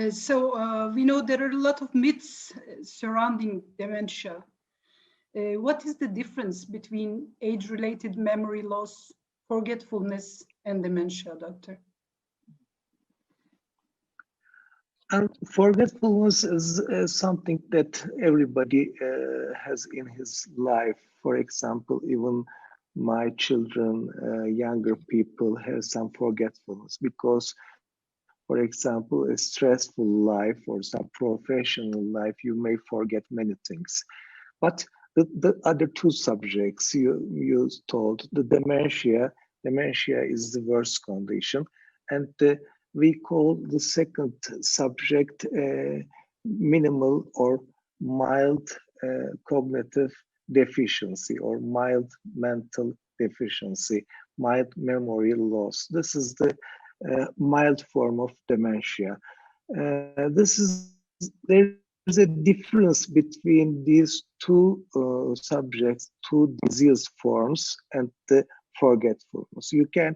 We know there are a lot of myths surrounding dementia. What is the difference between age-related memory loss, forgetfulness, and dementia, doctor? And forgetfulness is something that everybody has in his life. For example, even my children, younger people have some forgetfulness because, for example, a stressful life or some professional life, you may forget many things. But the other two subjects you told, the dementia is the worst condition, and we call the second subject minimal or mild cognitive deficiency or mild mental deficiency, mild memory loss. This is the mild form of dementia. There's a difference between these two subjects, two disease forms, and the forgetfulness. You can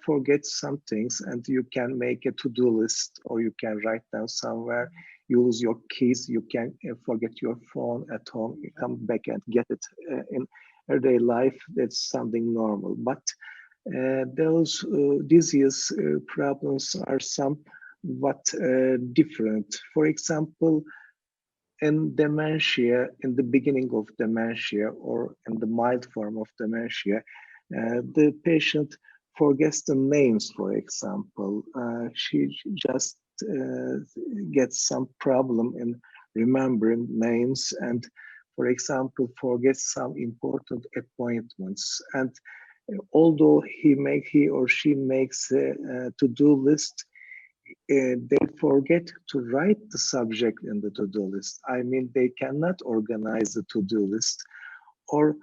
forget some things, and you can make a to-do list, or you can write down somewhere. You lose your keys. You can forget your phone at home. You come back and get it in everyday life. That's something normal. But those disease problems are somewhat different. For example, in dementia, in the beginning of dementia or in the mild form of dementia, the patient forgets the names, for example. She just gets some problem in remembering names and, for example, forgets some important appointments. And although he or she makes a to-do list, they forget to write the subject in the to-do list. I mean, they cannot organize the to-do list, or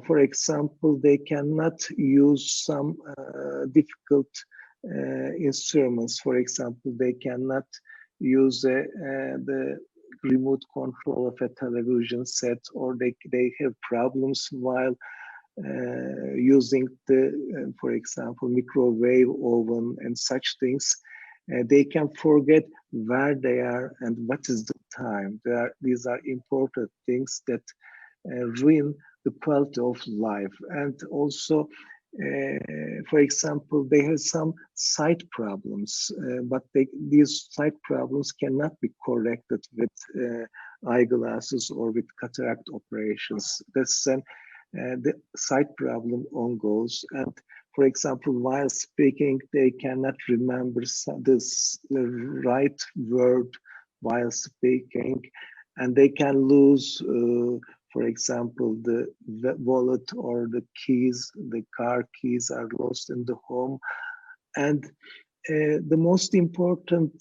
for example, they cannot use some difficult instruments. For example, they cannot use the remote control of a television set, or they have problems while using the, for example, microwave oven and such things. They can forget where they are and what is the time. These are important things that ruin the quality of life. And also, for example, they have some sight problems, but these sight problems cannot be corrected with eyeglasses or with cataract operations. That's the sight problem ongoes. And for example, while speaking, they cannot remember the right word while speaking, and they can lose, for example, the wallet or the keys, the car keys are lost in the home. And the most important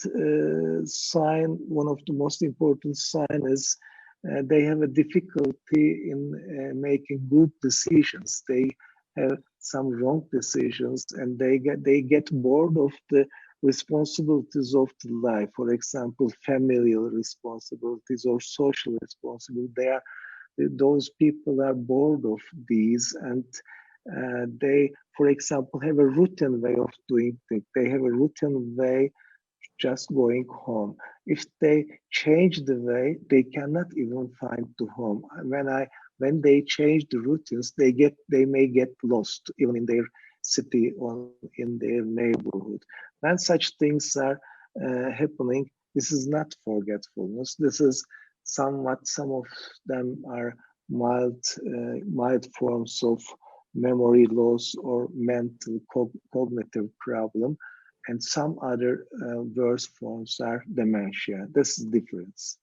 sign, one of the most important sign is they have a difficulty in making good decisions. They have some wrong decisions, and they get bored of the responsibilities of the life. For example, familial responsibilities or social responsibilities. Those people are bored of these, and they, for example, have a routine way of doing things. They have a routine way just going home. If they change the way, they cannot even find the home. When they change the routines, they may get lost even in their city or in their neighborhood. When such things are happening, this is not forgetfulness. This is some of them are mild forms of memory loss or mental cognitive problem, and some other worse forms are dementia. This is the difference.